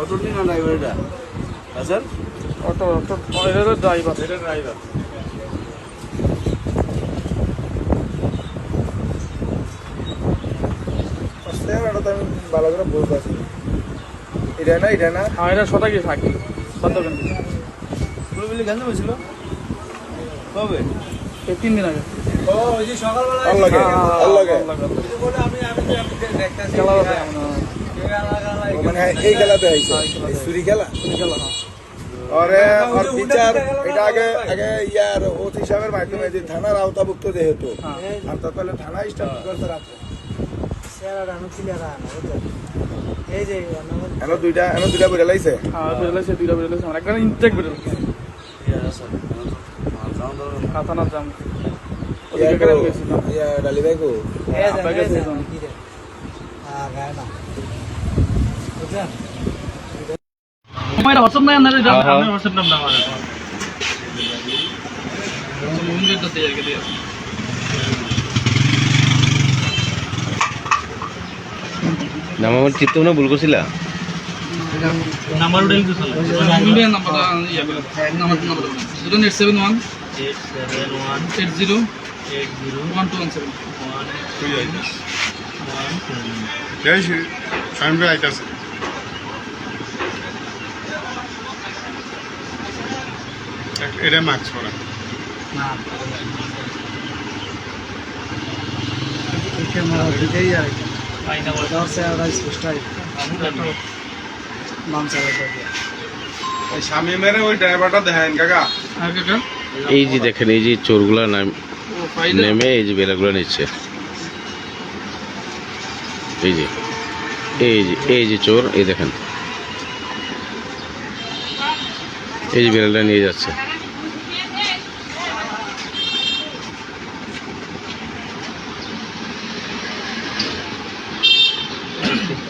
auto নিয়ে না driver এটা স্যার অটো ড্রাইভার এটা ড্রাইভার ভালো করে বলতে পারছি এটা না হ্যাঁ এটা শতা কি থাকি বান্ধবন পুরোপুরি গান হয়েছিল কবে এই 3 দিন আগে ও ওই যে সকালবেলা আল্লাহকে বলে আমি দেখতেছি খেলা হবে মানে এই খেলাতে হয়েছে সুরি খেলা আরে আর বিচার এটা আগে ইয়ার ওত হিসাবের মাধ্যমে যে থানার আওতাভুক্ত যেহেতু আর তাহলে থানা স্টাফ করতে রাখছে এনো দুইটা বেড়ে লাইছে হ্যাঁ বেরলাইছে দুইটা বেরলাইছে আমার একবার ইনটেক বেরলাইছে থানার জাম ইয়া ডালি ভাই কো আমার হোয়াটসঅ্যাপ নাই না এটা আমার হোয়াটসঅ্যাপ নাম্বার আমার মুন্ডে তো দিয়ে গেছে নামার চিত্ত না ভুল করছিলা নাম্বার উঠাই দিছিল ইন্ডিয়ান নাম্বার ইয়া বলে নাম্বার 0871 80 1217 আমি আইতাছি এটা মাস্ক পরা না ক্যামেরা দিতেই আর আইনা বলে দাও সে আর স্পষ্ট আই নাম সারা ওই শামিমের ওই ড্রাইভারটা দেখেন কাকা আর কাকা এই যে দেখেন এই যে চোরগুলা ও ফাইল নেমে এই যে বেলাগুলো নিচ্ছে এই যে চোর এই দেখেন এই যে বেলাটা নিয়ে যাচ্ছে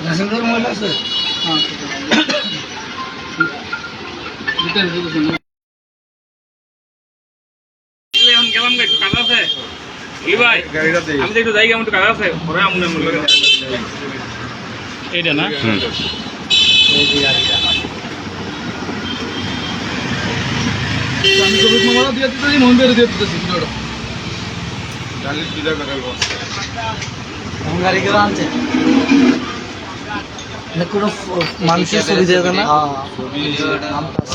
মেসেঞ্জার মোবাইল আছে হ্যাঁ এটা এখন গেলাম গাই কাজ আছে বলি ভাই গাড়িটা দেই আমি তো একটু জায়গা একটু কাজ আছে পরে আমনে মনে করে এইটা না এই যে গাড়িটা আমি কবি মামলা দিয়ে দিতেছি মন বের দিয়ে দিতেছি ভিডিওটা গাড়ির দুইটা করে বস কোন গাড়ি করে আনছে না কোনো মানুষের সুবিধা না হ্যাঁ